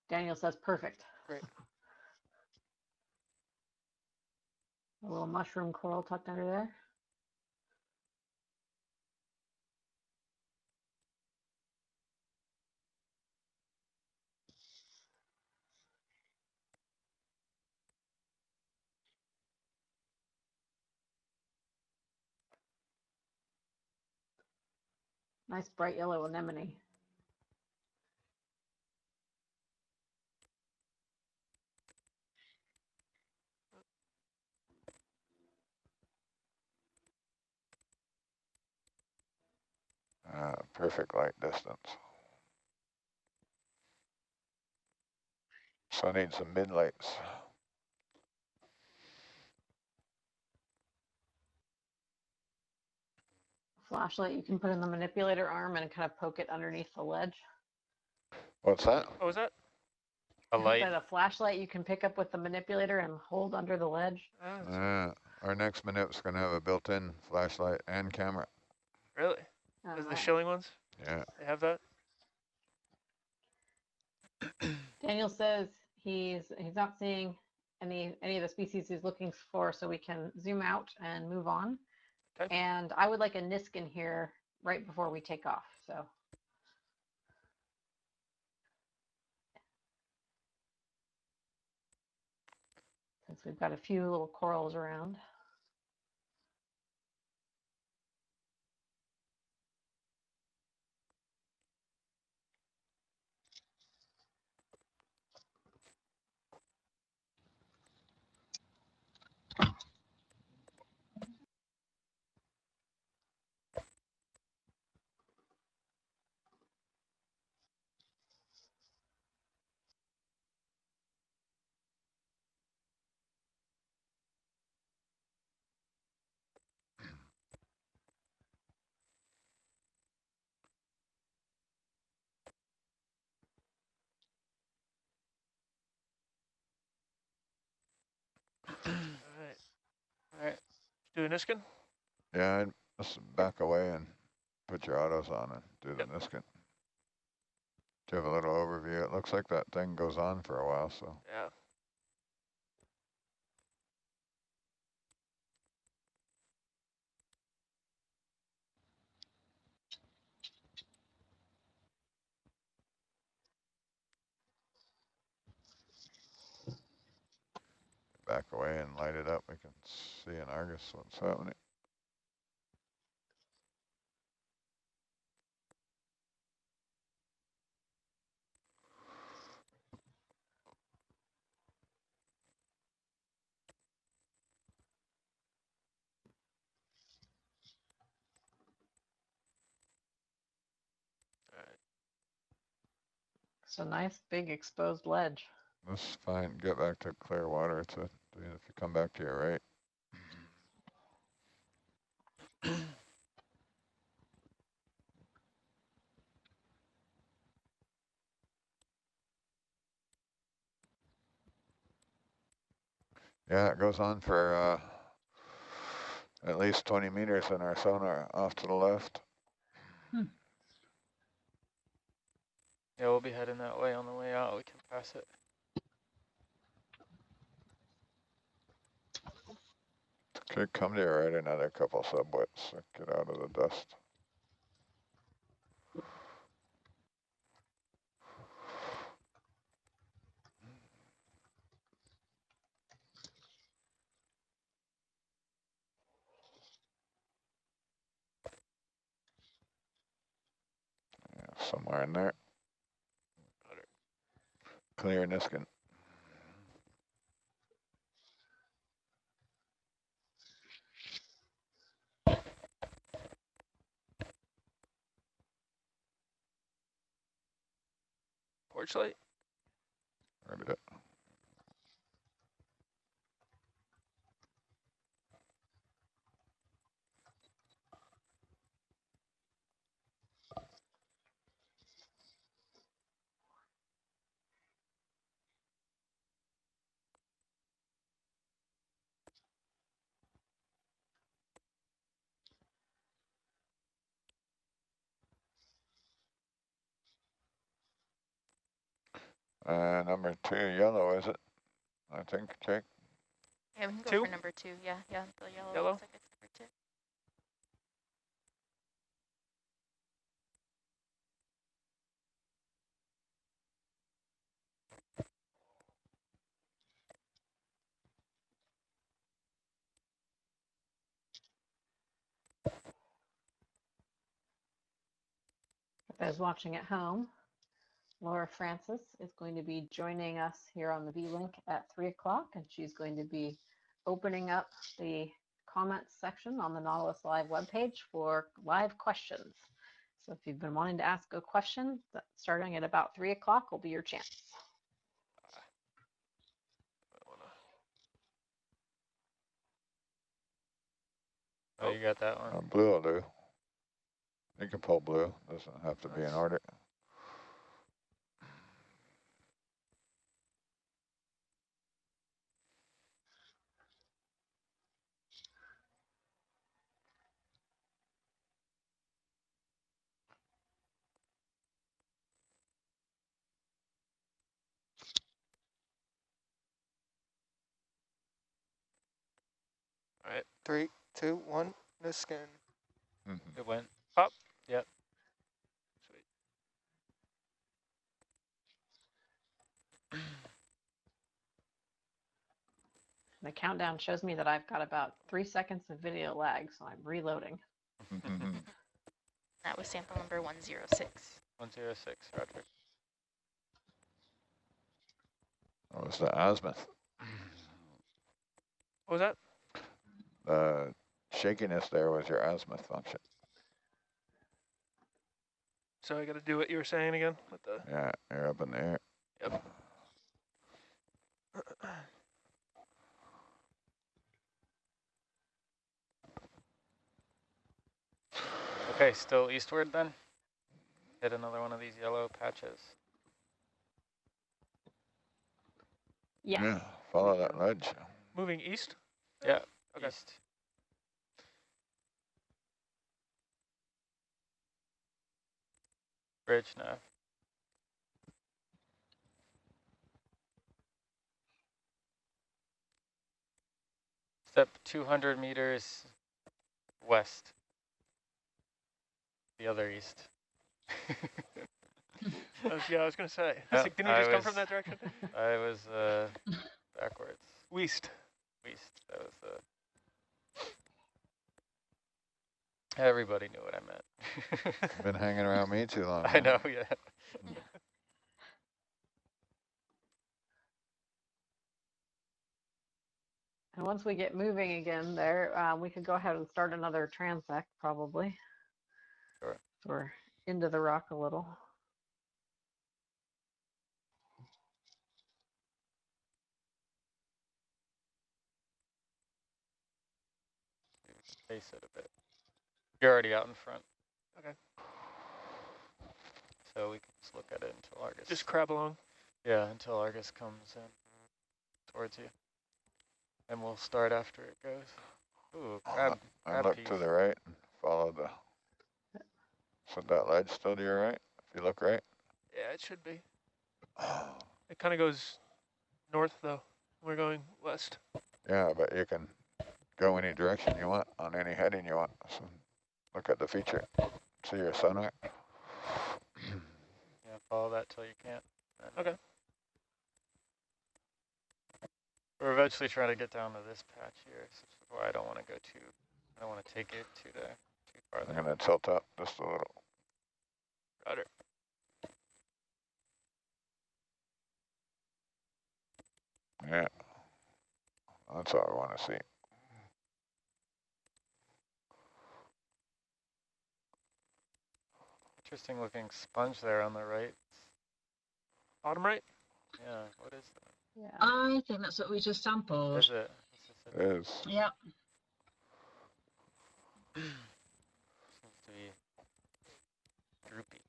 Daniel says perfect. Great. A little mushroom coral tucked under there. Nice bright yellow anemone. Perfect light distance. So I need some mid-lights. Flashlight you can put in the manipulator arm and kind of poke it underneath the ledge. What's that? What was that? A I light? said a flashlight you can pick up with the manipulator and hold under the ledge. Our next minut's going to have a built-in flashlight and camera. Really? Oh, Is the wow. shilling ones? Yeah. They have that? Daniel says he's not seeing any of the species he's looking for, so we can zoom out and move on. Okay. And I would like a Niskin here right before we take off. So since we've got a few little corals around. Alright. Alright. Do a Niskin? Yeah, I'd just back away and put your autos on and do the Niskin. Do you have a little overview? It looks like that thing goes on for a while, so. Yeah. Back away and light it up. We can see in Argus what's happening. Alright. So nice big exposed ledge. That's fine. Get back to clear water. If you come back to your right. Yeah, it goes on for at least 20 meters in our sonar off to the left. Yeah, we'll be heading that way on the way out. We can pass it. Okay, come to your right another couple subwits. So get out of the dust. Yeah, somewhere in there. Clear Niskin. Porch light? Ribbit it. Number 2, yellow, is it? I think, Jake. Yeah, we can go Two? for number 2. Yeah, the yellow, Yellow? looks like it's number 2. For those watching at home, Laura Francis is going to be joining us here on the V-Link at 3 o'clock, and she's going to be opening up the comments section on the Nautilus Live webpage for live questions. So if you've been wanting to ask a question, starting at about 3 o'clock will be your chance. Oh, you got that one. Blue will do. You can pull blue. Doesn't have to be in order. All right, 3, 2, 1, Niskin. It went. Up. Yep. Sweet. The countdown shows me that I've got about 3 seconds of video lag, so I'm reloading. That was sample number 106. 106, Roger. That was the azimuth. What was that? The shakiness there was your azimuth function. So I got to do what you were saying again with the. Yeah, you're up in the air. Yep. Okay, still eastward then. Hit another one of these yellow patches. Yes. Yeah, follow that ledge. Moving east? Yeah, Okay. east. Bridge nav. Step 200 meters west. The other east. Yeah, I was going to say. I was like, didn't you just come from that direction? I was backwards. West. East. That was everybody knew what I meant. Been hanging around me too long. I know, yeah. And once we get moving again there, we could go ahead and start another transect probably. Sure. We're into the rock a little. Pace it a bit. You're already out in front. Okay. So we can just look at it until Argus. Just crab along. Yeah, until Argus comes in towards you. And we'll start after it goes. Ooh, crab. I crab look piece. to the right and follow the. So that ledge still to your right? If you look right. Yeah, it should be. It kind of goes north, though. We're going west. Yeah, but you can go any direction you want on any heading you want. So look at the feature. See your sonar. Yeah, follow that till you can't. Okay. We're eventually trying to get down to this patch here. So this is why I don't want to go too. I don't want to take it too far. I'm gonna tilt up just a little. Roger. Yeah. That's all I want to see. Interesting looking sponge there on the right. Bottom right? Yeah, what is that? Yeah. I think that's what we just sampled. Is it? It is. Yeah. Seems to be droopy.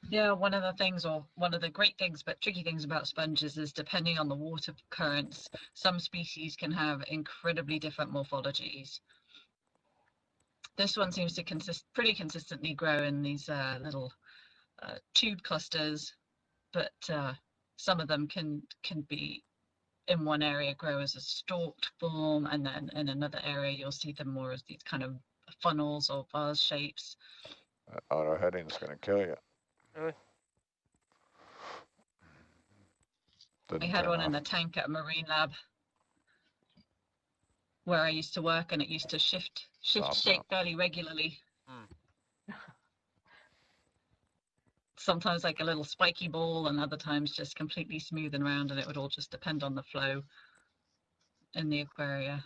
Yeah, one of the things, or one of the great things but tricky things about sponges is depending on the water currents, some species can have incredibly different morphologies. This one seems to pretty consistently grow in these little tube clusters, but some of them can be in one area grow as a stalked form, and then in another area you'll see them more as these kind of funnels or vase shapes. That auto heading's gonna kill you. Really? We Didn't had turn one in off. a tank at a marine lab where I used to work, and it used to shift Stop shape fairly regularly. Hmm. Sometimes like a little spiky ball, and other times just completely smooth and round, and it would all just depend on the flow in the aquaria.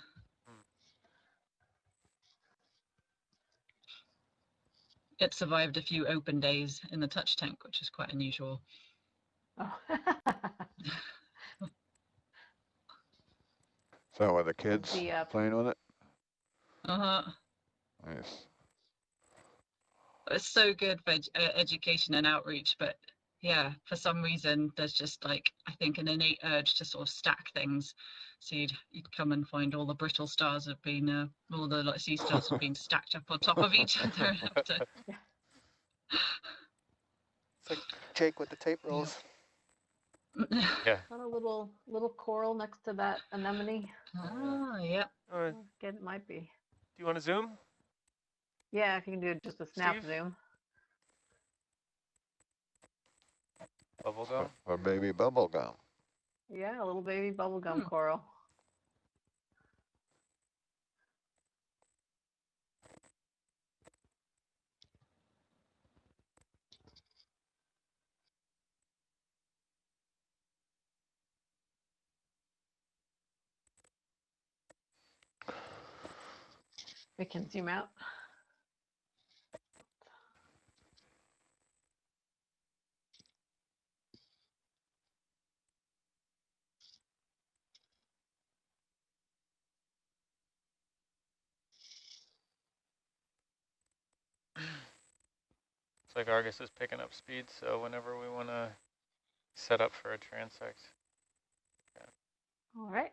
It survived a few open days in the touch tank, which is quite unusual. Oh. Is that why the kids the, playing with it? Uh-huh. Nice. It's so good for education and outreach, but yeah, for some reason there's just like, I think, an innate urge to sort of stack things. So you'd come and find all the brittle stars have been, all the like, sea stars have been stacked up on top of each other. And have to... It's like Jake with the tape rolls. Yeah. Got a little coral next to that anemone. Ah, yeah. All right. Again, it might be. Do you want to zoom? Yeah, if you can do just a snap Steve? zoom. Bubble gum. A baby bubble gum. Yeah, a little baby bubblegum coral. We can zoom out. It's like Argus is picking up speed, so whenever we want to set up for a transect. All right.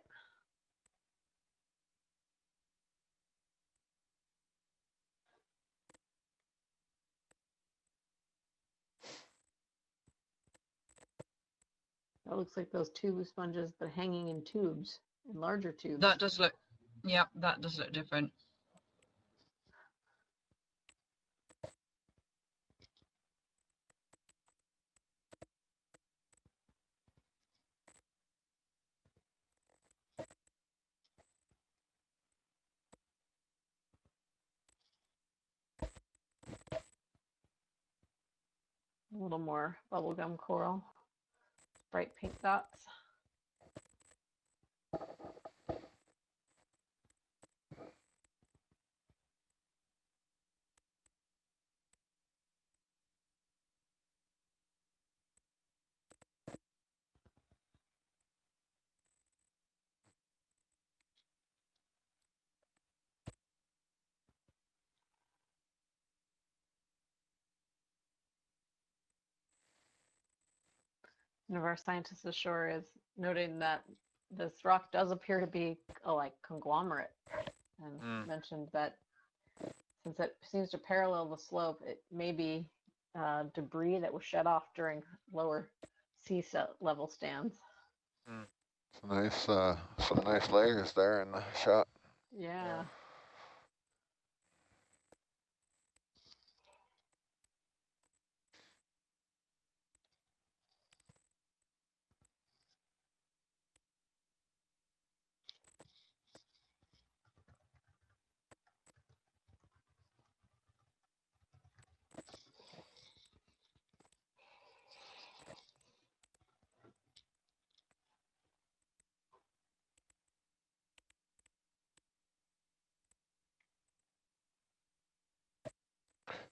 That looks like those tube sponges, but hanging in tubes, in larger tubes. That does look, yeah, that does look different. A little more bubblegum coral, bright pink dots. One of our scientists ashore is noting that this rock does appear to be a like conglomerate, and mentioned that since it seems to parallel the slope, it may be debris that was shed off during lower sea level stands. Some nice layers there in the shot. Yeah.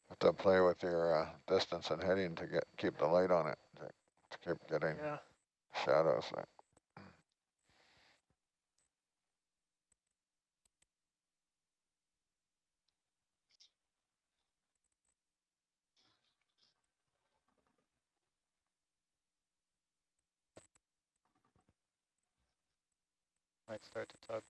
Have to play with your distance and heading to keep the light on it, to keep getting shadows there. Might start to tug.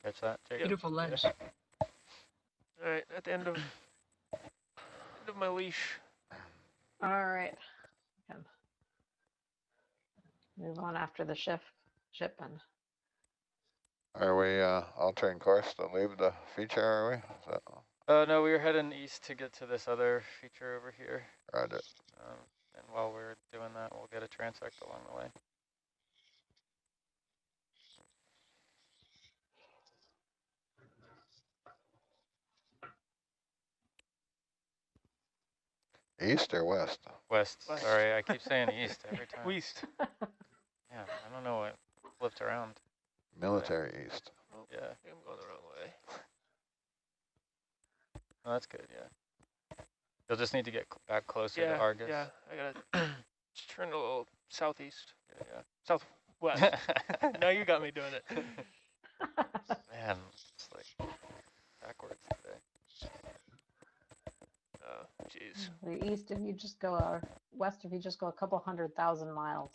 Catch that, Jacob? Beautiful ledge. All right, at the end of my leash. All right. Can move on after the ship and Are we altering course to leave the feature, are we? Is that, No, we were heading east to get to this other feature over here. roger. And while we're doing that, we'll get a transect along the way. East or west? West. West. Sorry, I keep saying east every time. West. Yeah, I don't know what flipped around. Military east. Oh, Yeah. I think I'm going the wrong way. Oh, that's good, yeah. You'll just need to get back closer Yeah, to Argus. yeah. I gotta just turn a little southeast. Yeah, Southwest. yeah. Now you got me doing it. Man, it's like backwards today. Oh, jeez. the east if you just go, or west if you just go a couple 100,000 miles.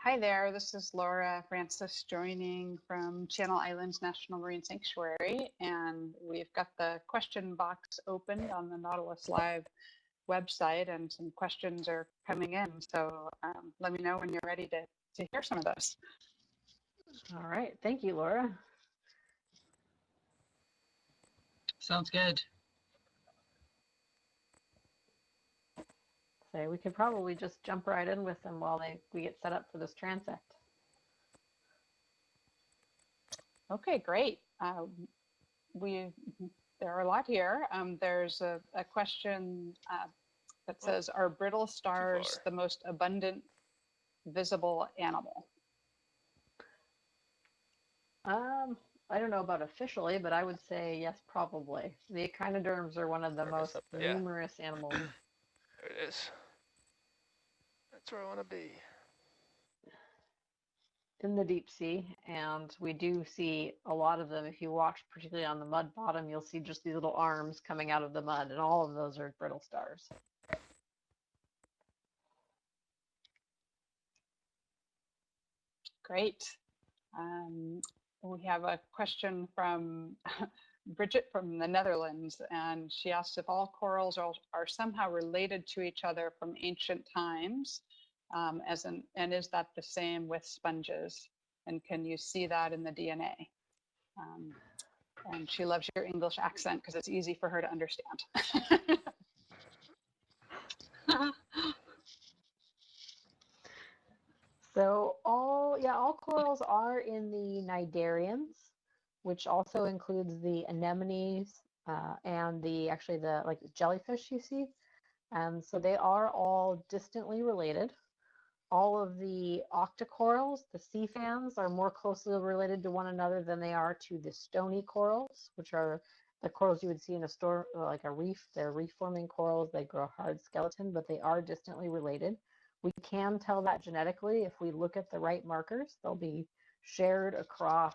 Hi there, this is Laura Francis joining from Channel Islands National Marine Sanctuary, and we've got the question box opened on the Nautilus Live website, and some questions are coming in, so let me know when you're ready to hear some of those. All right, thank you, Laura. Sounds good. So we could probably just jump right in with them while we get set up for this transect. Okay, great. There are a lot here. There's a question that says, are brittle stars far. the most abundant visible animal? I don't know about officially, but I would say yes, probably. The echinoderms are one of the Argus most up there. Yeah. numerous animals. There it is. That's where I want to be. In the deep sea, and we do see a lot of them. If you watch particularly on the mud bottom, you'll see just these little arms coming out of the mud, and all of those are brittle stars. Great. We have a question from Bridget from the Netherlands, and she asks if all corals are somehow related to each other from ancient times, and is that the same with sponges? And can you see that in the DNA? And she loves your English accent because it's easy for her to understand. So all corals are in the cnidarians, which also includes the anemones and the jellyfish you see. And so they are all distantly related. All of the octocorals, the sea fans, are more closely related to one another than they are to the stony corals, which are the corals you would see in a store, like a reef. They're reef-forming corals. They grow a hard skeleton, but they are distantly related. We can tell that genetically if we look at the right markers. They'll be shared across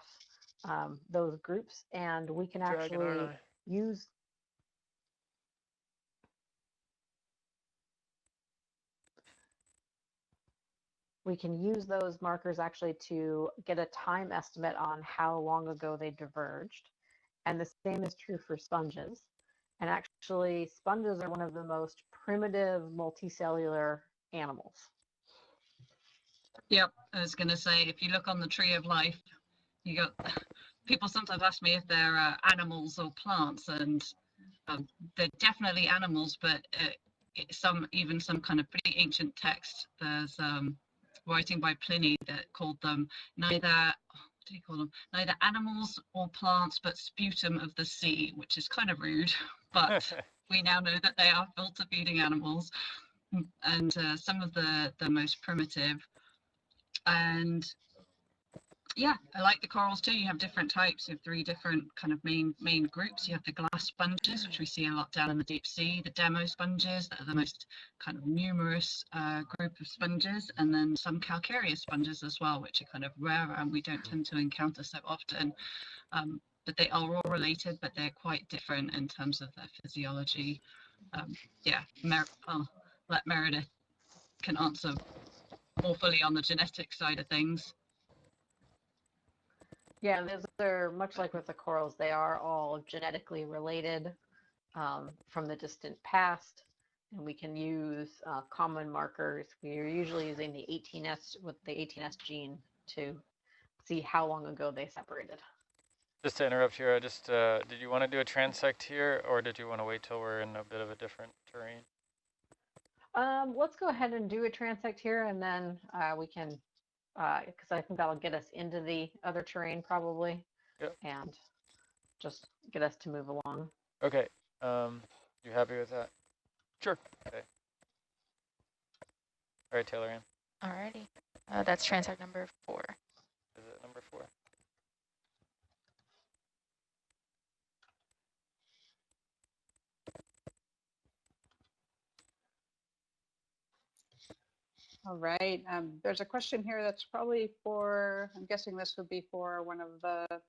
those groups, and we can Dragon, aren't actually I? use those markers actually to get a time estimate on how long ago they diverged. And the same is true for sponges. And actually, sponges are one of the most primitive multicellular animals. Yep, I was going to say, if you look on the tree of life, you got people sometimes ask me if they're animals or plants, and they're definitely animals, but some kind of pretty ancient text. There's writing by Pliny that called them neither animals or plants, but sputum of the sea, which is kind of rude, but we now know that they are filter feeding animals, and some of the most primitive. And yeah, I like the corals too. You have different types. You have 3 different kind of main groups. You have the glass sponges, which we see a lot down in the deep sea, the demo sponges that are the most kind of numerous group of sponges, and then some calcareous sponges as well, which are kind of rarer and we don't tend to encounter so often. But they are all related, but they're quite different in terms of their physiology. Yeah, I'll let Meredith can answer more fully on the genetic side of things. Yeah, those are much like with the corals. They are all genetically related from the distant past, and we can use common markers. We're usually using the 18S with the 18S gene to see how long ago they separated. Just to interrupt here, did you want to do a transect here, or did you want to wait till we're in a bit of a different terrain? Let's go ahead and do a transect here, and then we can, because I think that'll get us into the other terrain probably, Yep. and just get us to move along. Okay. You happy with that? Sure. Okay. All right, Taylor Ann. Alrighty. That's transect number 4. Is it number 4? All right. There's a question here that's probably for, I'm guessing this would be for one of the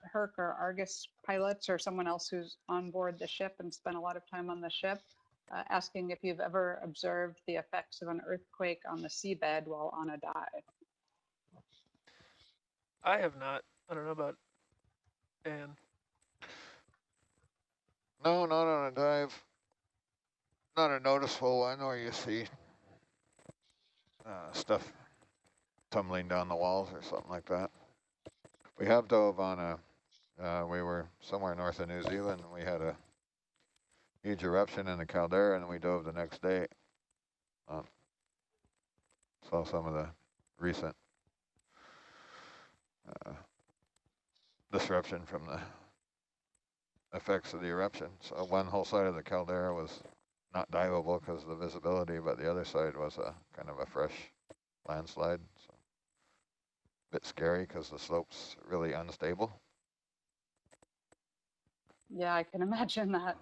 Herc or Argus pilots or someone else who's on board the ship and spent a lot of time on the ship, asking if you've ever observed the effects of an earthquake on the seabed while on a dive. I have not. I don't know about Dan. No, not on a dive. Not a noticeable one where you see stuff tumbling down the walls or something like that. We have dove on we were somewhere north of New Zealand, and we had a huge eruption in the caldera, and we dove the next day. Saw some of the recent disruption from the effects of the eruption. So one whole side of the caldera was not diveable because of the visibility, but the other side was a kind of a fresh landslide. So a bit scary because the slope's really unstable. Yeah, I can imagine that.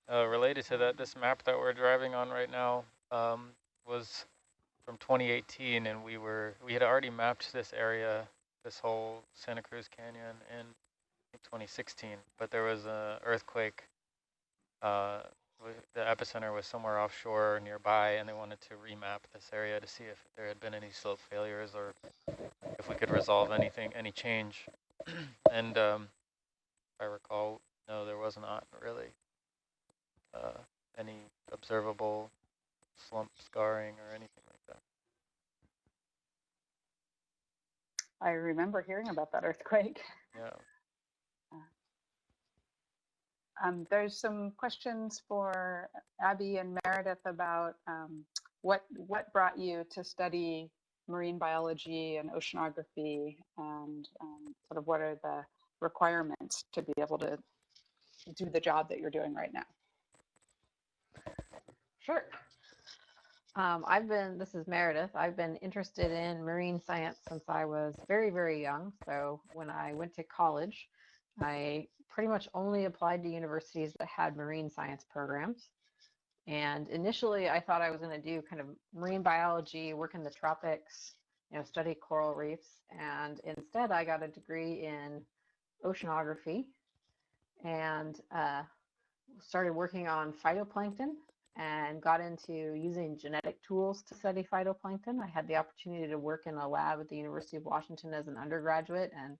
Related to that, this map that we're driving on right now was from 2018, and we had already mapped this area, this whole Santa Cruz Canyon in 2016, but there was an earthquake. The epicenter was somewhere offshore nearby, and they wanted to remap this area to see if there had been any slope failures or if we could resolve anything, any change. And if I recall, no, there was not really any observable slump scarring or anything like that. I remember hearing about that earthquake. Yeah. There's some questions for Abby and Meredith about what brought you to study marine biology and oceanography, and sort of what are the requirements to be able to do the job that you're doing right now. Sure. This is Meredith. I've been interested in marine science since I was very, very young. So when I went to college, I pretty much only applied to universities that had marine science programs. And initially I thought I was going to do kind of marine biology, work in the tropics, study coral reefs. And instead I got a degree in oceanography and started working on phytoplankton and got into using genetic tools to study phytoplankton. I had the opportunity to work in a lab at the University of Washington as an undergraduate and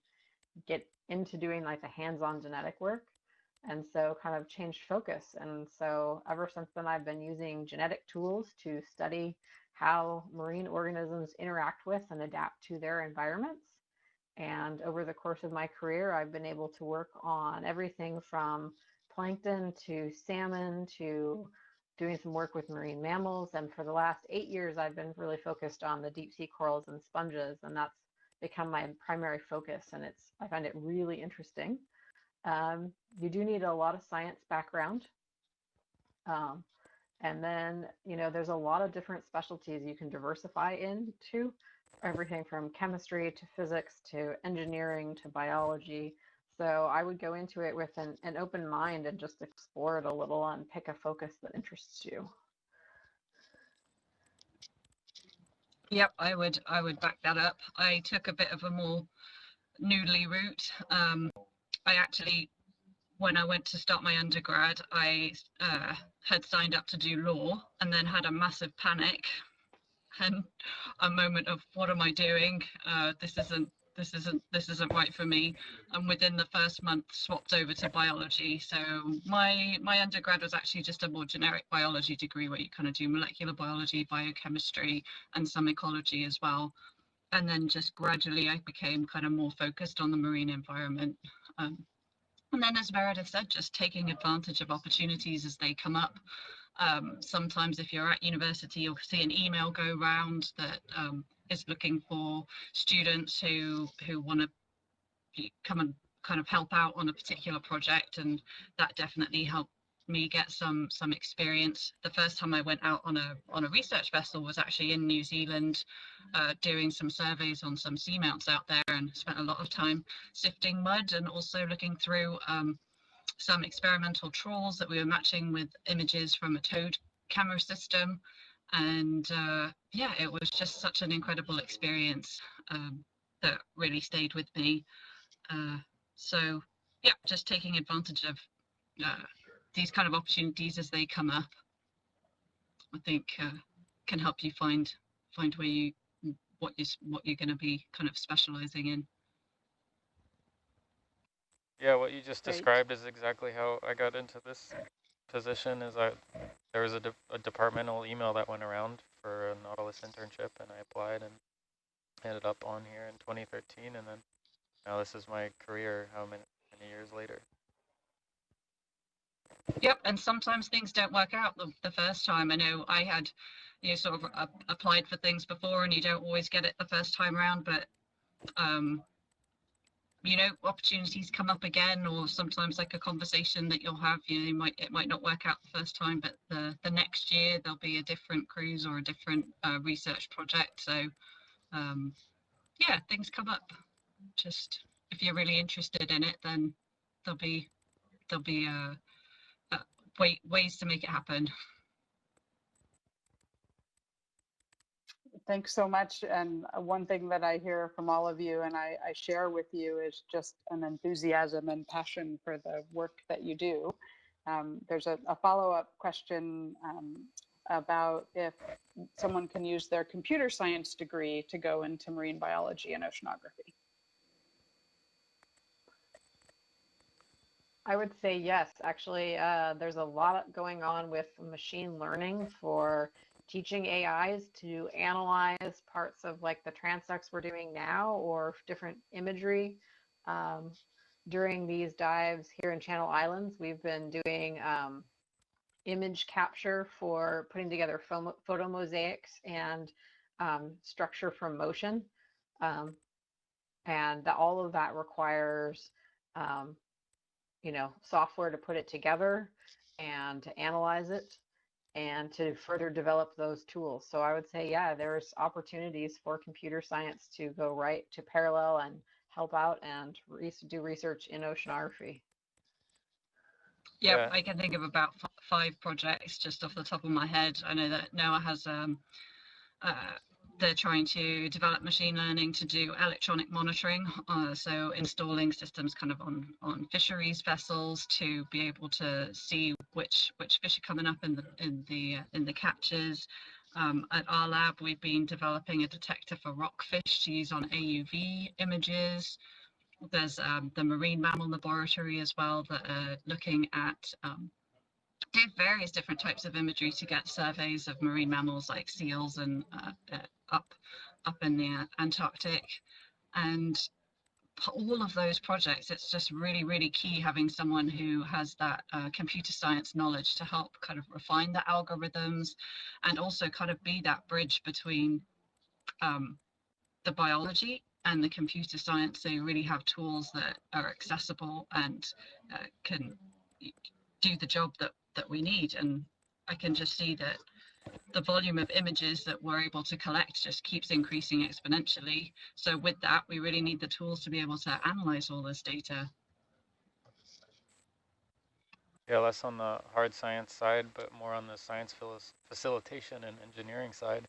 get into doing like the hands-on genetic work, and so kind of changed focus. And so ever since then I've been using genetic tools to study how marine organisms interact with and adapt to their environments. And over the course of my career I've been able to work on everything from plankton to salmon to doing some work with marine mammals. And for the last 8 years I've been really focused on the deep sea corals and sponges, and that's become my primary focus, and I find it really interesting. You do need a lot of science background. And then, there's a lot of different specialties you can diversify into, everything from chemistry to physics to engineering to biology. So I would go into it with an open mind and just explore it a little and pick a focus that interests you. Yep, I would back that up. I took a bit of a more noodly route. I actually when I went to start my undergrad, I had signed up to do law and then had a massive panic and a moment of what am I doing? This isn't right for me. And within the first month, swapped over to biology. So my undergrad was actually just a more generic biology degree where you kind of do molecular biology, biochemistry, and some ecology as well. And then just gradually, I became kind of more focused on the marine environment. And then, as Meredith said, just taking advantage of opportunities as they come up. Sometimes if you're at university, you'll see an email go round that is looking for students who want to come and kind of help out on a particular project, and that definitely helped me get some experience. The first time I went out on a research vessel was actually in New Zealand, doing some surveys on some seamounts out there, and spent a lot of time sifting mud and also looking through some experimental trawls that we were matching with images from a towed camera system. And yeah, it was just such an incredible experience that really stayed with me. So yeah, just taking advantage of these kind of opportunities as they come up, I think can help you find where you what you're going to be kind of specializing in. Yeah, what you just Great. described is exactly how I got into this position. There was a departmental email that went around for a Nautilus internship, and I applied and ended up on here in 2013, and then now this is my career how many years later. Yep, and sometimes things don't work out the first time. I know I had, sort of applied for things before, and you don't always get it the first time around, but opportunities come up again, or sometimes like a conversation that you'll have, it might not work out the first time, but the next year there'll be a different cruise or a different research project. So yeah, things come up. Just if you're really interested in it, then there'll be ways to make it happen. Thanks so much. And one thing that I hear from all of you and I share with you is just an enthusiasm and passion for the work that you do. There's a follow-up question about if someone can use their computer science degree to go into marine biology and oceanography. I would say yes. Actually, there's a lot going on with machine learning for teaching AIs to analyze parts of like the transects we're doing now or different imagery. During these dives here in Channel Islands, we've been doing image capture for putting together photo mosaics and structure from motion. And all of that requires software to put it together and to analyze it and to further develop those tools. So I would say, yeah, there's opportunities for computer science to go right to parallel and help out and do research in oceanography. Yep, Yeah. I can think of about 5 projects just off the top of my head. I know that NOAA has they're trying to develop machine learning to do electronic monitoring, so installing systems kind of on fisheries vessels to be able to see which fish are coming up in the catches. At our lab, we've been developing a detector for rockfish to use on AUV images. There's the Marine Mammal Laboratory as well that are looking at various different types of imagery to get surveys of marine mammals like seals and up in the Antarctic. And all of those projects, it's just really, really key having someone who has that computer science knowledge to help kind of refine the algorithms and also kind of be that bridge between the biology and the computer science, so you really have tools that are accessible and can do the job that we need. And I can just see that the volume of images that we're able to collect just keeps increasing exponentially. So with that, we really need the tools to be able to analyze all this data. Yeah, less on the hard science side, but more on the science facilitation and engineering side.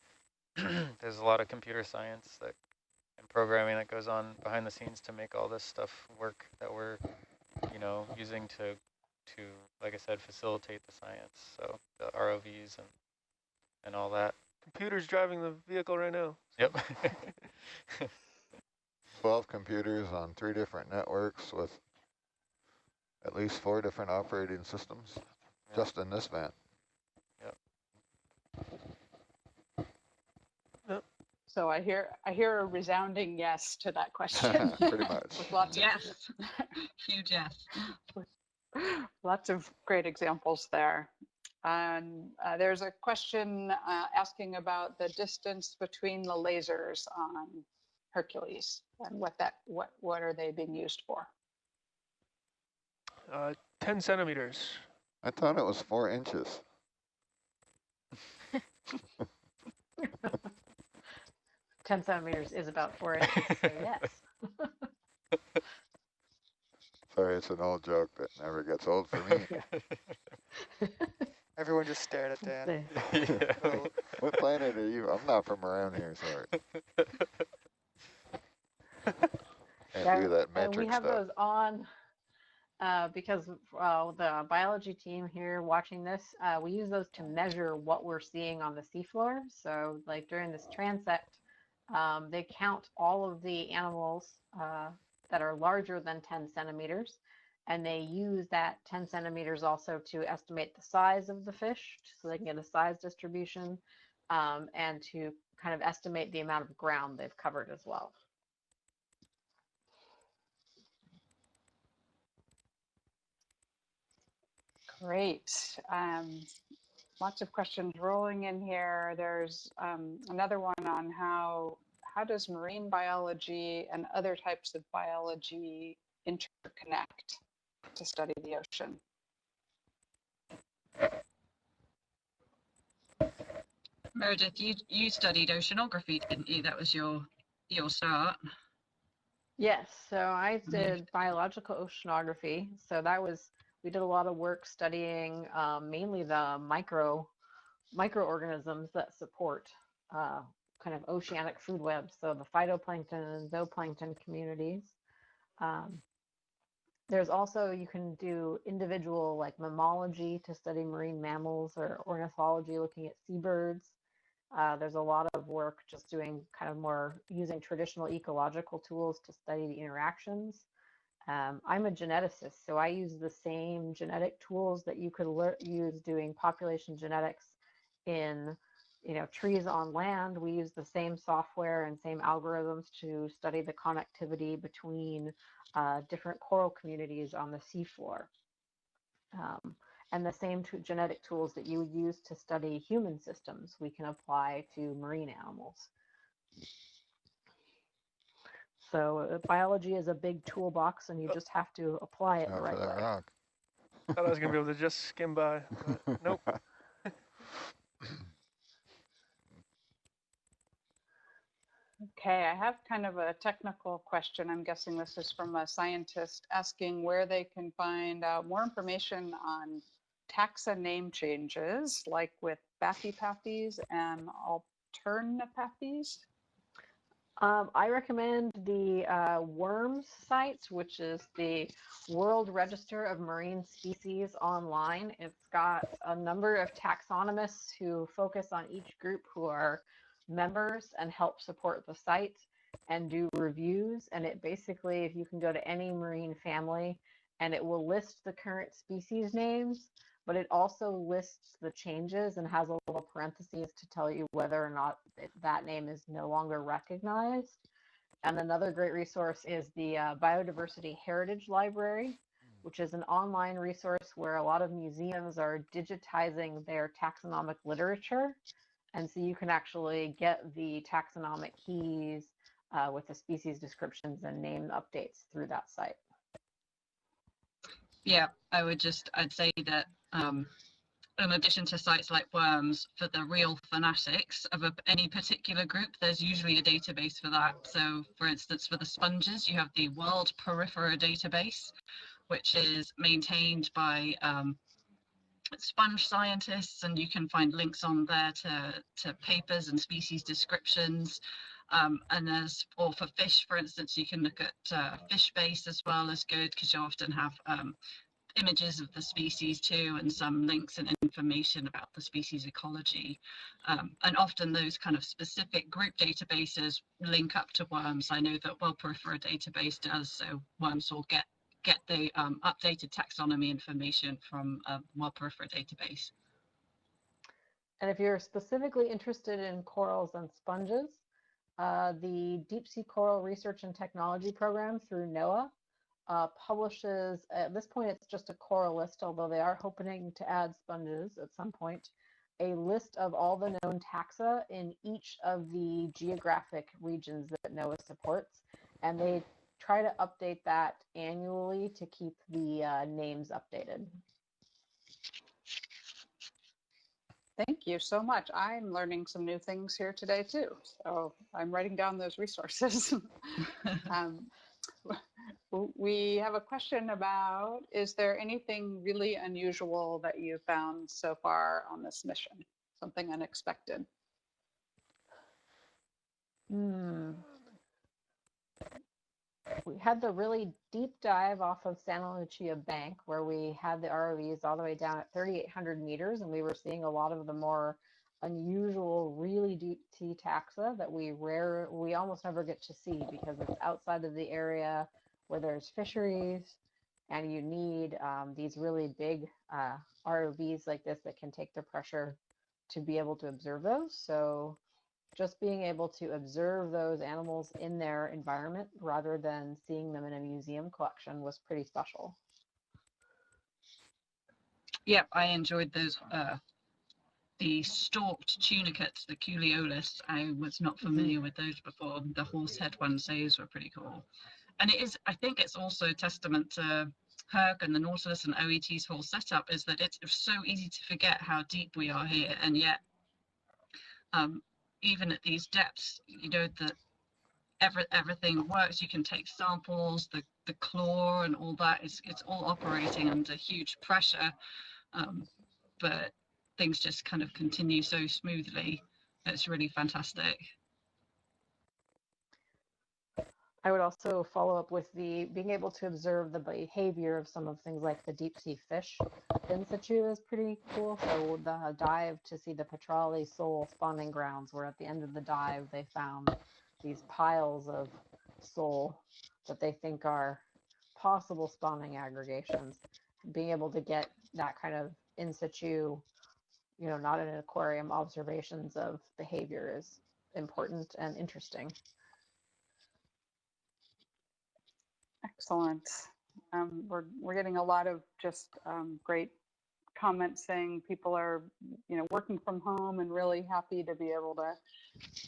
There's a lot of computer science and programming that goes on behind the scenes to make all this stuff work that we're you know, using to like I said, facilitate the science. So the ROVs and all that. Computer's driving the vehicle right now. Yep. 12 computers on 3 different networks with at least 4 different operating systems, just in this van. So I hear a resounding yes to that question. Pretty much. With lots of Yes, huge yes. lots of great examples there. And there's a question asking about the distance between the lasers on Hercules and what are they being used for? 10 centimeters. I thought it was 4 inches. 10 centimeters is about 4 inches, so yes. Sorry, it's an old joke that never gets old for me. Everyone just stared at Dan. Yeah. What planet are you? I'm not from around here, sorry. Can't do that metric we have stuff. those on because the biology team here watching this, we use those to measure what we're seeing on the seafloor. So like during this transect, they count all of the animals that are larger than 10 centimeters. And they use that 10 centimeters also to estimate the size of the fish so they can get a size distribution and to kind of estimate the amount of ground they've covered as well. Great. Lots of questions rolling in here. There's another one on how does marine biology and other types of biology interconnect to study the ocean? Meredith, you studied oceanography, didn't you? That was your start. Yes, so I did biological oceanography. So that was, we did a lot of work studying mainly the microorganisms that support kind of oceanic food webs, so the phytoplankton and zooplankton communities. There's also, you can do individual like mammalogy to study marine mammals, or ornithology looking at seabirds. There's a lot of work just doing kind of more using traditional ecological tools to study the interactions. I'm a geneticist, so I use the same genetic tools that you could use doing population genetics in, you know, trees on land. We use the same software and same algorithms to study the connectivity between different coral communities on the seafloor. And the same genetic tools that you would use to study human systems, we can apply to marine animals. So biology is a big toolbox, and you just have to apply it the right way. Rock. Thought I was going to be able to just skim by, but nope. Okay, I have kind of a technical question. I'm guessing this is from a scientist asking where they can find more information on taxa name changes, like with Bathypathes and Alternapathes. I recommend the WORMS sites, which is the World Register of Marine Species online. It's got a number of taxonomists who focus on each group who are members and help support the site and do reviews. And it basically, if you can go to any marine family, and it will list the current species names, but it also lists the changes and has a little parentheses to tell you whether or not that name is no longer recognized. And another great resource is the Biodiversity Heritage Library, which is an online resource where a lot of museums are digitizing their taxonomic literature. And so you can actually get the taxonomic keys with the species descriptions and name updates through that site. Yeah, I'd say that in addition to sites like WORMS, for the real fanatics of any particular group, there's usually a database for that. So for instance, for the sponges, you have the World Porifera database, which is maintained by sponge scientists, and you can find links on there to papers and species descriptions. or for fish, for instance, you can look at fish base as well as good, because you often have images of the species too, and some links and information about the species ecology. And often those kind of specific group databases link up to worms. I know that Well Peripheral database does, so worms will get the updated taxonomy information from a Well Peripheral database. And if you're specifically interested in corals and sponges, the Deep Sea Coral Research and Technology Program through NOAA publishes, at this point it's just a coral list, although they are hoping to add sponges at some point, a list of all the known taxa in each of the geographic regions that NOAA supports. And they try to update that annually to keep the names updated. Thank you so much. I'm learning some new things here today too. So I'm writing down those resources. We have a question about, is there anything really unusual that you found so far on this mission? Something unexpected? We had the really deep dive off of Santa Lucia Bank, where we had the ROVs all the way down at 3,800 meters, and we were seeing a lot of the more unusual, really deep sea taxa that we almost never get to see because it's outside of the area where there's fisheries, and you need these really big ROVs like this that can take the pressure to be able to observe those. So just being able to observe those animals in their environment rather than seeing them in a museum collection was pretty special. Yeah, I enjoyed those. The stalked tunicates, the Culeolus, I was not familiar with those before. The horsehead ones, those were pretty cool. And it is, I think it's also a testament to Herc and the Nautilus and OET's whole setup, is that it's so easy to forget how deep we are here, and yet even at these depths, you know, that everything works. You can take samples, the claw and all that, it's all operating under huge pressure, but things just kind of continue so smoothly. It's really fantastic. I would also follow up with the being able to observe the behavior of some of things like the deep sea fish in situ is pretty cool. So the dive to see the Petrale sole spawning grounds, where at the end of the dive they found these piles of sole that they think are possible spawning aggregations. Being able to get that kind of in situ, you know, not in an aquarium, observations of behavior is important and interesting. Excellent. We're getting a lot of just great comments saying people are, you know, working from home and really happy to be able to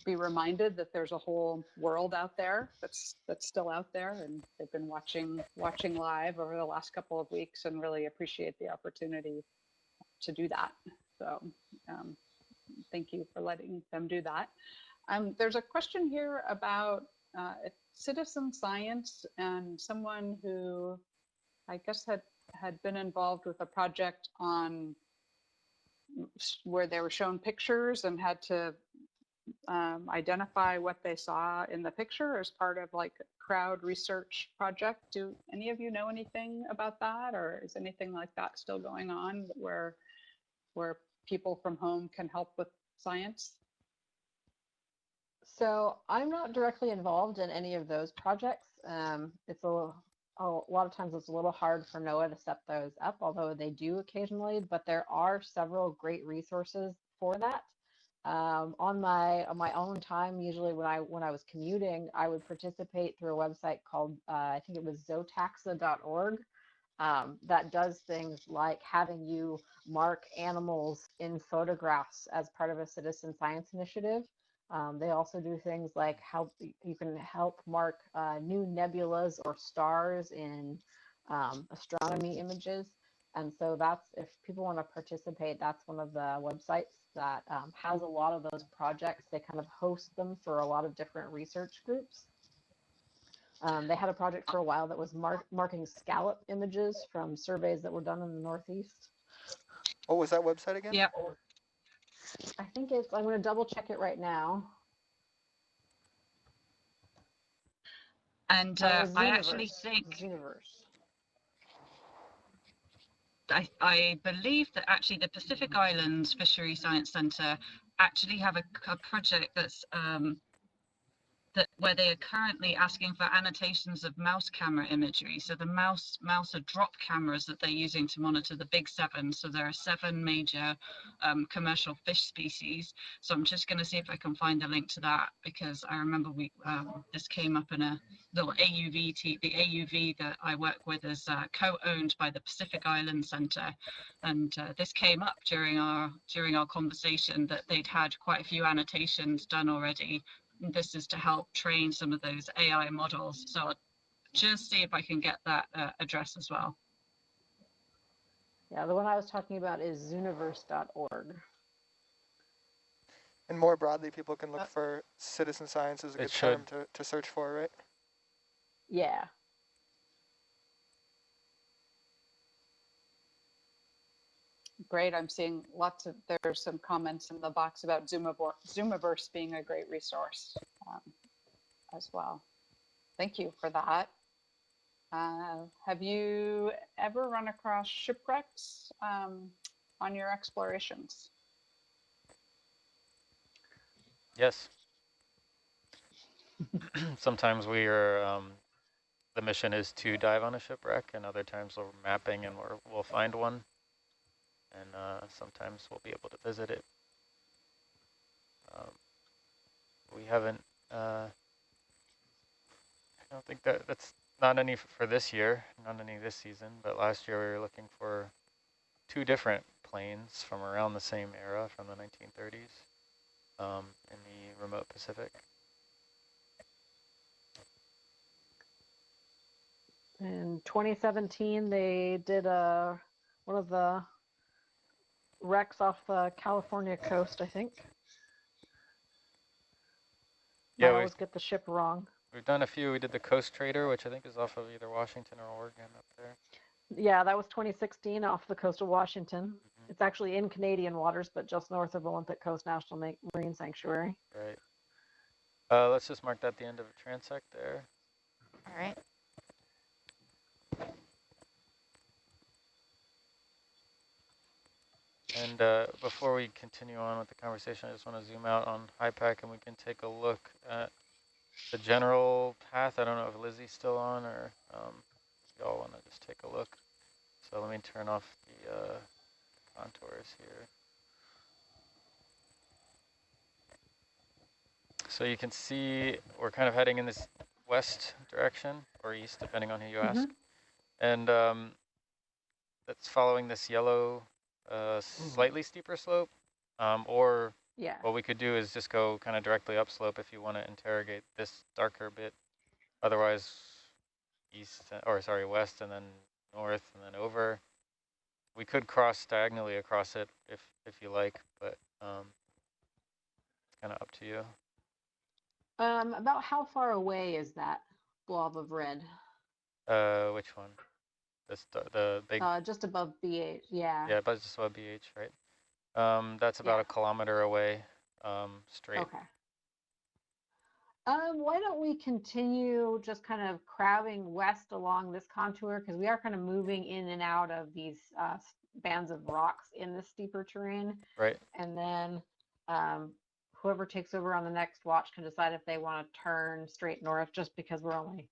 be reminded that there's a whole world out there that's still out there, and they've been watching live over the last couple of weeks and really appreciate the opportunity to do that. So thank you for letting them do that. There's a question here about citizen science and someone who I guess had been involved with a project on where they were shown pictures and had to identify what they saw in the picture as part of like a crowd research project. Do any of you know anything about that, or is anything like that still going on where people from home can help with science? So I'm not directly involved in any of those projects. It's a lot of times it's a little hard for NOAA to set those up, although they do occasionally, but there are several great resources for that. On my own time, usually when I was commuting, I would participate through a website called, I think it was zootaxa.org, that does things like having you mark animals in photographs as part of a citizen science initiative. They also do things like you can help mark new nebulas or stars in astronomy images. And so that's, if people want to participate, that's one of the websites that has a lot of those projects. They kind of host them for a lot of different research groups. They had a project for a while that was marking scallop images from surveys that were done in the Northeast. What was that website again? Yeah. I think I'm going to double check it right now. And I actually think Zooniverse. I believe that actually the Pacific Islands Fishery Science Centre actually have a project that's where they are currently asking for annotations of mouse camera imagery. So the mouse are drop cameras that they're using to monitor the big 7. So there are 7 major commercial fish species. So I'm just going to see if I can find a link to that, because I remember this came up in a little AUV the AUV that I work with is co-owned by the Pacific Island Centre, and this came up during our conversation that they'd had quite a few annotations done already. This is to help train some of those AI models. So I'll just see if I can get that address as well. Yeah, the one I was talking about is zooniverse.org. And more broadly, people can look for citizen science as a good term to search for, right? Yeah. Great. I'm seeing there's some comments in the box about Zoomiverse being a great resource as well. Thank you for that. Have you ever run across shipwrecks on your explorations? Yes. Sometimes we are, the mission is to dive on a shipwreck, and other times we're mapping and we'll find one. And sometimes we'll be able to visit it. We haven't, I don't think that's not any for this year, not any this season, but last year we were looking for 2 different planes from around the same era, from the 1930s, in the remote Pacific. In 2017, they did one of the wrecks off the California coast, I think. Yeah, I always get the ship wrong. We've done a few. We did the Coast Trader, which I think is off of either Washington or Oregon up there. Yeah, that was 2016 off the coast of Washington. It's actually in Canadian waters, but just north of Olympic Coast National Marine Sanctuary. Right. Let's just mark that at the end of a transect there. All right. And before we continue on with the conversation, I just want to zoom out on HYPACK and we can take a look at the general path. I don't know if Lizzie's still on or y'all want to just take a look. So let me turn off the contours here. So you can see we're kind of heading in this west direction or east, depending on who you ask. And that's following this yellow, slightly steeper slope. Or what we could do is just go kind of directly upslope if you want to interrogate this darker bit. Otherwise, west and then north and then over. We could cross diagonally across it if you like, but it's kind of up to you. About how far away is that blob of red? Which one? The big. Just above BH. Yeah. Yeah, but just above BH, right? That's about 1 kilometer away, straight. Okay. Why don't we continue just kind of crabbing west along this contour, because we are kind of moving in and out of these bands of rocks in the steeper terrain. Right. And then whoever takes over on the next watch can decide if they want to turn straight north, just because we're only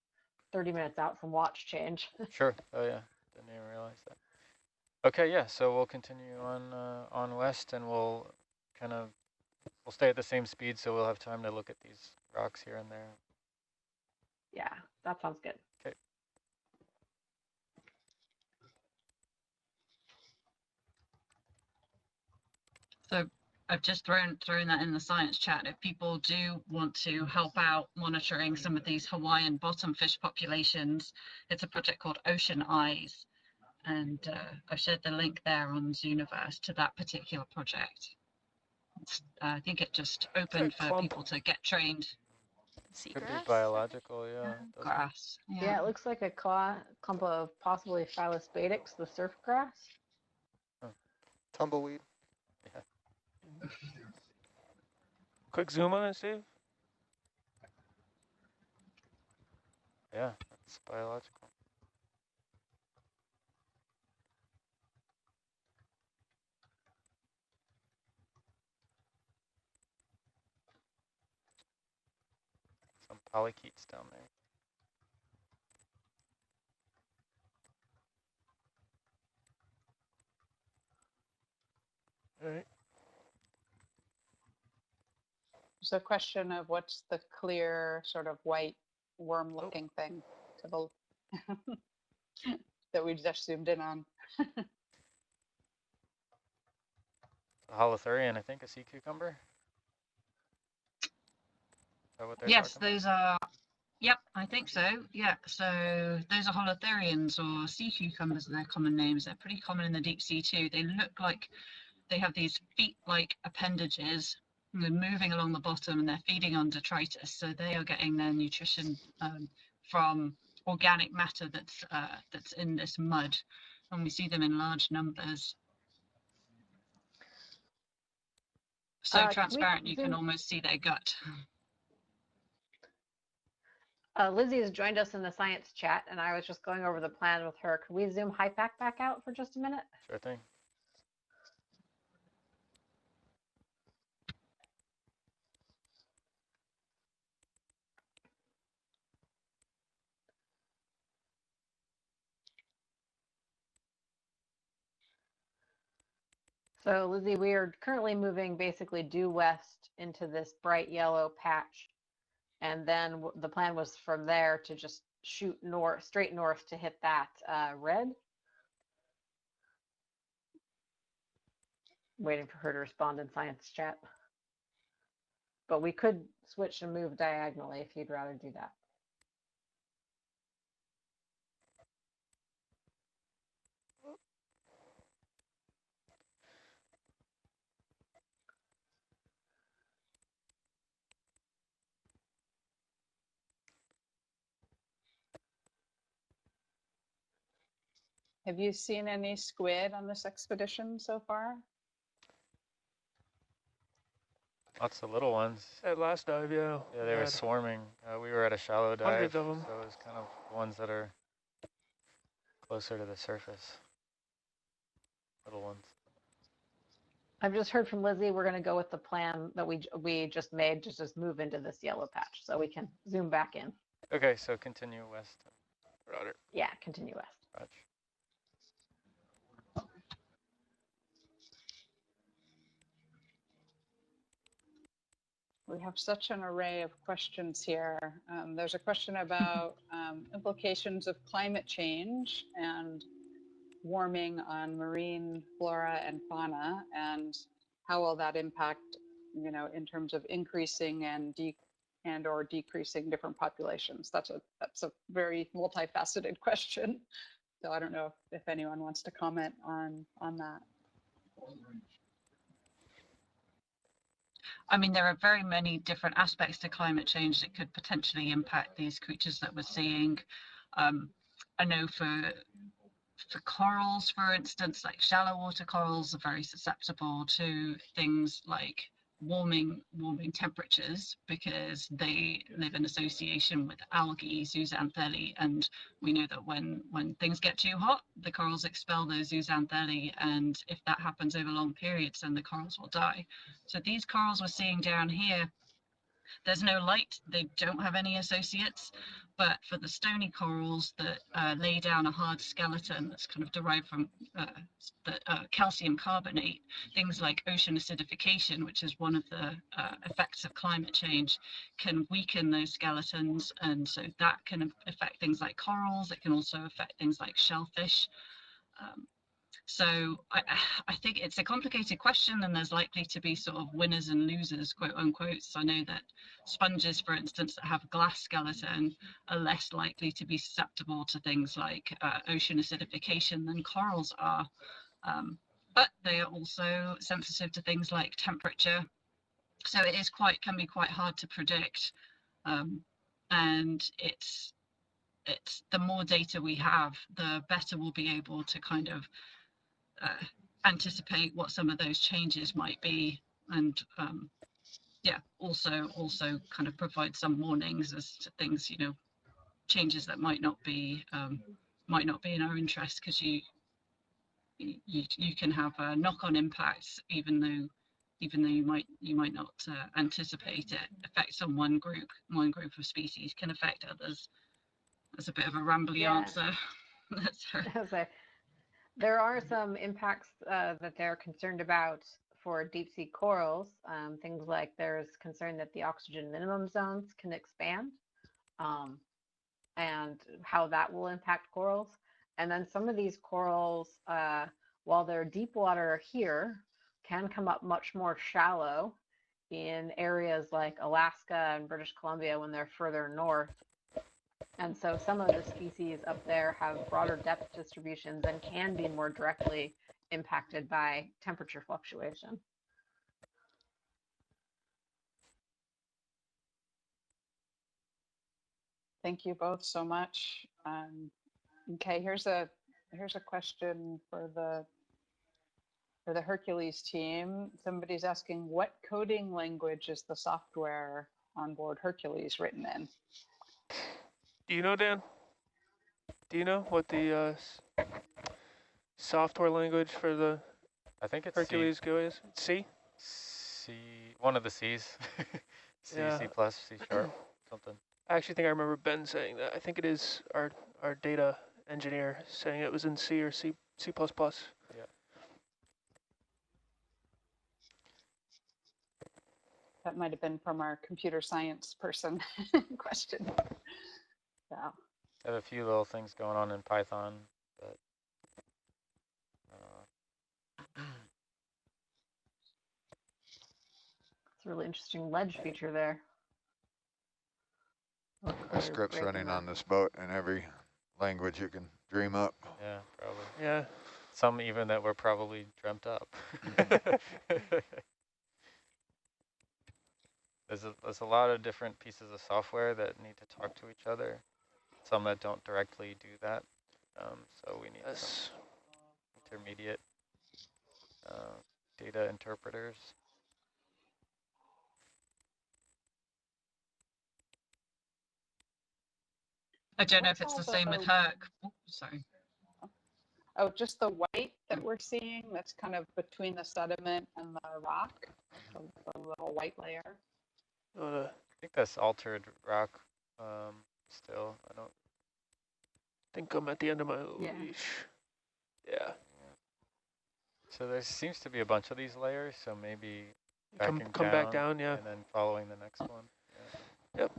30 minutes out from watch change. Sure. Oh yeah, didn't even realize that. Okay, yeah. So we'll continue on west, and we'll stay at the same speed, so we'll have time to look at these rocks here and there. Yeah, that sounds good. Okay. So I've just thrown that in the science chat. If people do want to help out monitoring some of these Hawaiian bottom fish populations, it's a project called Ocean Eyes. And I've shared the link there on Zooniverse to that particular project. I think it just opened for people to get trained. Could be biological, yeah. Grass. Yeah, it looks like a clump of possibly Phyllospatix, the surf grass. Huh. Tumbleweed. Yeah. Quick zoom on it, Steve. Yeah, that's biological. Some polychaetes down there. All right. There's a question of what's the clear sort of white worm-looking thing to the that we just zoomed in on. A Holotherian, I think, a sea cucumber. Is that what they're Yes, talking those are. Yep, I think so. Yeah, so those are Holotherians or sea cucumbers. They're common names. They're pretty common in the deep sea too. They look like they have these feet-like appendages. And they're moving along the bottom, and they're feeding on detritus. So they are getting their nutrition from organic matter that's in this mud, and we see them in large numbers. So transparent, you can almost see their gut. Lizzie has joined us in the science chat, and I was just going over the plan with her. Could we zoom HIPAC back out for just a minute? Sure thing. So Lizzie, we are currently moving basically due west into this bright yellow patch. And then the plan was from there to just shoot north, straight north to hit that red. Waiting for her to respond in science chat. But we could switch and move diagonally if you'd rather do that. Have you seen any squid on this expedition so far? Lots of little ones. At last dive, yeah. Yeah, they were swarming. We were at a shallow dive, Hundreds of them. so it was kind of ones that are closer to the surface. Little ones. I've just heard from Lizzie. We're going to go with the plan that we just made to just move into this yellow patch, so we can zoom back in. Okay, so continue west. Roger. Yeah, continue west. Roger. We have such an array of questions here. There's a question about implications of climate change and warming on marine flora and fauna, and how will that impact, you know, in terms of increasing and or decreasing different populations. That's a very multifaceted question. So I don't know if anyone wants to comment on that. I mean, there are very many different aspects to climate change that could potentially impact these creatures that we're seeing. I know for corals, for instance, like shallow water corals are very susceptible to things like warming temperatures because they live in association with algae, zooxanthellae, and we know that when things get too hot, the corals expel those zooxanthellae, and if that happens over long periods, then the corals will die. So these corals we're seeing down here, there's no light, they don't have any associates, but for the stony corals that lay down a hard skeleton that's kind of derived from the calcium carbonate, things like ocean acidification, which is one of the effects of climate change, can weaken those skeletons, and so that can affect things like corals. It can also affect things like shellfish. So I think it's a complicated question, and there's likely to be sort of winners and losers, quote unquote. So I know that sponges, for instance, that have a glass skeleton are less likely to be susceptible to things like ocean acidification than corals are. But they are also sensitive to things like temperature. So it is can be quite hard to predict. And it's the more data we have, the better we'll be able to kind of anticipate what some of those changes might be, and yeah, also kind of provide some warnings as to things, you know, changes that might not be in our interest, because you can have knock-on impacts, even though you might not anticipate it. Effects on one group of species can affect others. That's a bit of a rambly answer. There are some impacts that they're concerned about for deep sea corals. Things like there's concern that the oxygen minimum zones can expand, and how that will impact corals. And then some of these corals, while they're deep water here, can come up much more shallow in areas like Alaska and British Columbia when they're further north. And so some of the species up there have broader depth distributions and can be more directly impacted by temperature fluctuation. Thank you both so much. Okay, here's a question for the Hercules team. Somebody's asking, what coding language is the software on board Hercules written in? Do you know, Dan? Do you know what the software language for the I think it's Hercules GUI is? C? C, one of the C's. C, Yeah. C++, C#, something. I actually think I remember Ben saying that. I think it is our data engineer saying it was in C or C++. Yeah. That might have been from our computer science person question. So. I have a few little things going on in Python, but It's a really interesting ledge feature there. The script's running on this boat in every language you can dream up. yeah, probably. Yeah. Some even that were probably dreamt up. There's a lot of different pieces of software that need to talk to each other. Some that don't directly do that. So we need some intermediate data interpreters. I don't know if it's the same with Herc. Oh, sorry. Oh, just the white that we're seeing, that's kind of between the sediment and the rock, the little white layer. I think that's altered rock still. I don't think I'm at the end of my leash. Yeah. So there seems to be a bunch of these layers, so maybe come back down, yeah. And then following the next one. Yeah. Yep.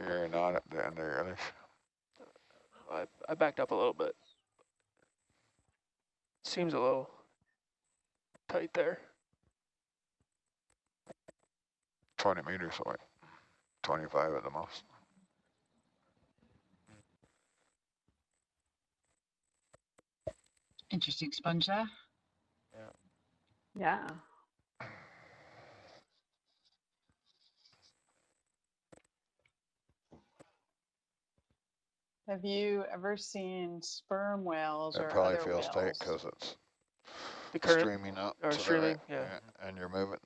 You're not at the end of your leash. I backed up a little bit. Seems a little tight there. 20 meters away. 25 at the most. Interesting sponge there. Yeah. Have you ever seen sperm whales It or probably other feels whales? tight because it's the current streaming up. or streaming, right, yeah. And you're moving.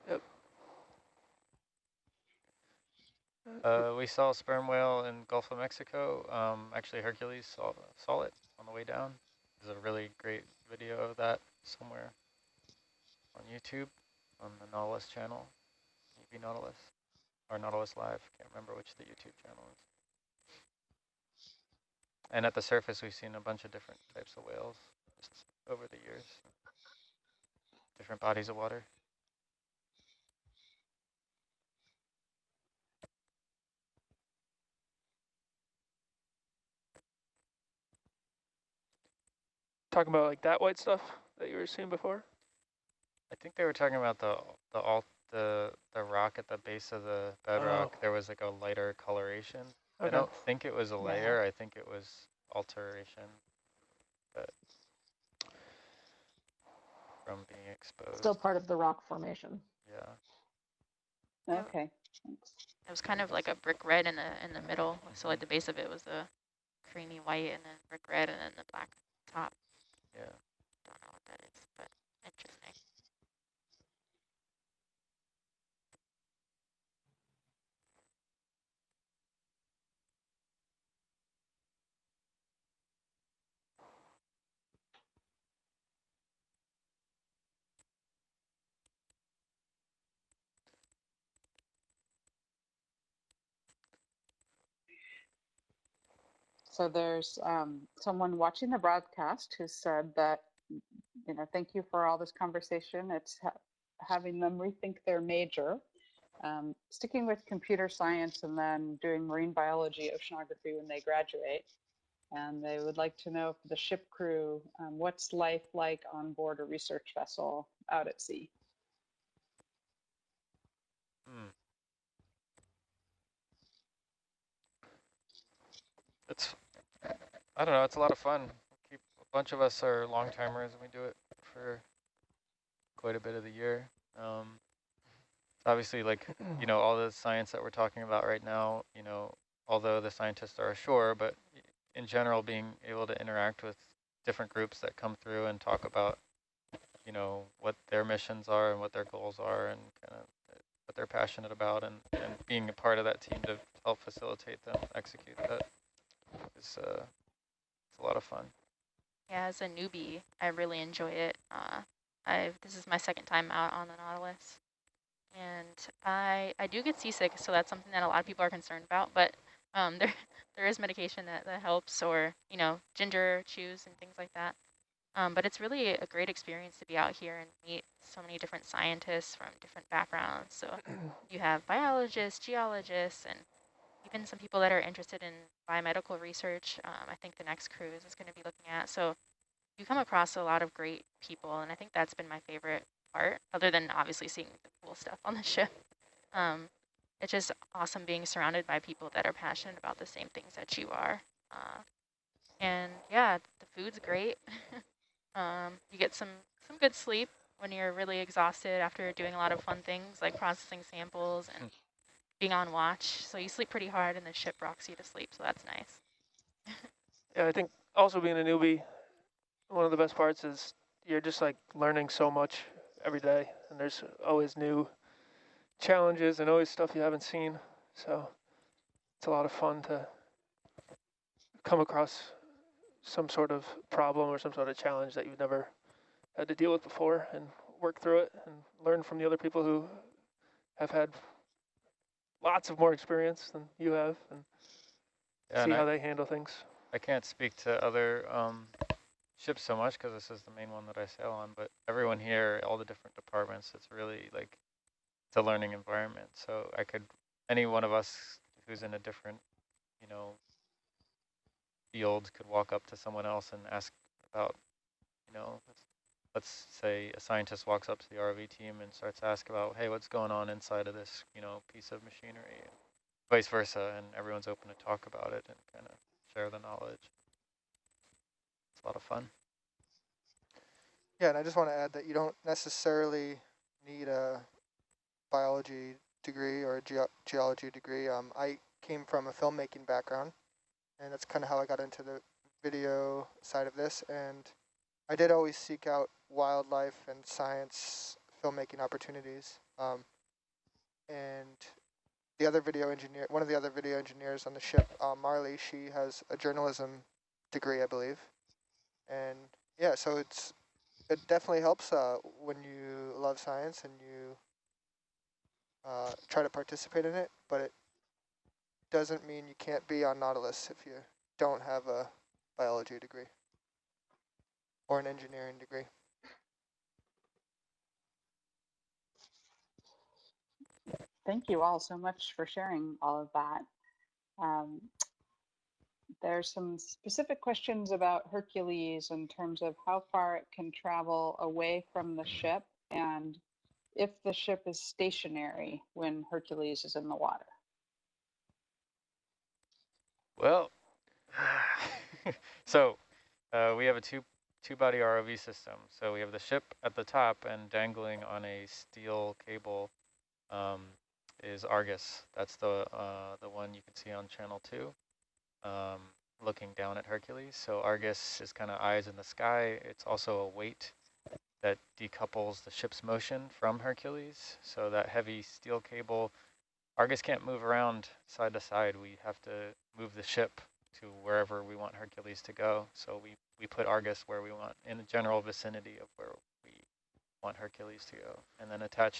Yep. We saw a sperm whale in Gulf of Mexico. Actually, Hercules saw it on the way down. There's a really great video of that somewhere on YouTube on the Nautilus channel, EV Nautilus, or Nautilus Live. Can't remember which the YouTube channel is. And at the surface, we've seen a bunch of different types of whales just over the years. Different bodies of water. Talking about like that white stuff that you were seeing before? I think they were talking about the rock at the base of the bedrock. There was like a lighter coloration. Okay. I don't think it was a layer. I think it was alteration, but from being exposed. Still part of the rock formation. Yeah. Okay. Thanks. It was kind of like a brick red in the middle. So like the base of it was the creamy white, and then brick red, and then the black top. Yeah. Don't know what that is, but interesting. So there's someone watching the broadcast who said that, thank you for all this conversation. It's having them rethink their major, sticking with computer science and then doing marine biology, oceanography when they graduate. And they would like to know for the ship crew, what's life like on board a research vessel out at sea? I don't know, it's a lot of fun. A bunch of us are long timers and we do it for quite a bit of the year. Obviously, like, all the science that we're talking about right now, although the scientists are ashore, but in general, being able to interact with different groups that come through and talk about, what their missions are and what their goals are and kind of what they're passionate about, and being a part of that team to help facilitate them execute that is it's a lot of fun. Yeah, as a newbie, I really enjoy it. This is my second time out on the Nautilus, and I do get seasick, so that's something that a lot of people are concerned about. But there is medication that helps, or ginger chews and things like that. But it's really a great experience to be out here and meet so many different scientists from different backgrounds. So you have biologists, geologists, and even some people that are interested in biomedical research. I think the next cruise is going to be looking at. So you come across a lot of great people, and I think that's been my favorite part, other than obviously seeing the cool stuff on the ship. It's just awesome being surrounded by people that are passionate about the same things that you are. And yeah, the food's great. You get some good sleep when you're really exhausted after doing a lot of fun things like processing samples and being on watch. So you sleep pretty hard and the ship rocks you to sleep, so that's nice. Yeah, I think also being a newbie, one of the best parts is you're just like learning so much every day, and there's always new challenges and always stuff you haven't seen. So it's a lot of fun to come across some sort of problem or some sort of challenge that you've never had to deal with before and work through it and learn from the other people who have had lots of more experience than you have, and see how they handle things. I can't speak to other ships so much because this is the main one that I sail on, but everyone here, all the different departments, it's really like, it's a learning environment. So any one of us who's in a different, field could walk up to someone else and ask about, let's say a scientist walks up to the ROV team and starts to ask about, hey, what's going on inside of this, piece of machinery, and vice versa, and everyone's open to talk about it and kind of share the knowledge. It's a lot of fun. Yeah, and I just want to add that you don't necessarily need a biology degree or a geology degree. I came from a filmmaking background, and that's kind of how I got into the video side of this. And I did always seek out wildlife and science filmmaking opportunities. And the other video engineer, one of the other video engineers on the ship, Marley, she has a journalism degree, I believe. And yeah, so it definitely helps when you love science and you try to participate in it, but it doesn't mean you can't be on Nautilus if you don't have a biology degree or an engineering degree. Thank you all so much for sharing all of that. There's some specific questions about Hercules in terms of how far it can travel away from the ship and if the ship is stationary when Hercules is in the water. Well, so we have a two-body ROV system. So we have the ship at the top, and dangling on a steel cable is Argus. That's the one you can see on channel 2, looking down at Hercules. So Argus is kind of eyes in the sky. It's also a weight that decouples the ship's motion from Hercules. So that heavy steel cable, Argus can't move around side to side. We have to move the ship to wherever we want Hercules to go. So we put Argus where we want, in the general vicinity of where we want Hercules to go. And then attached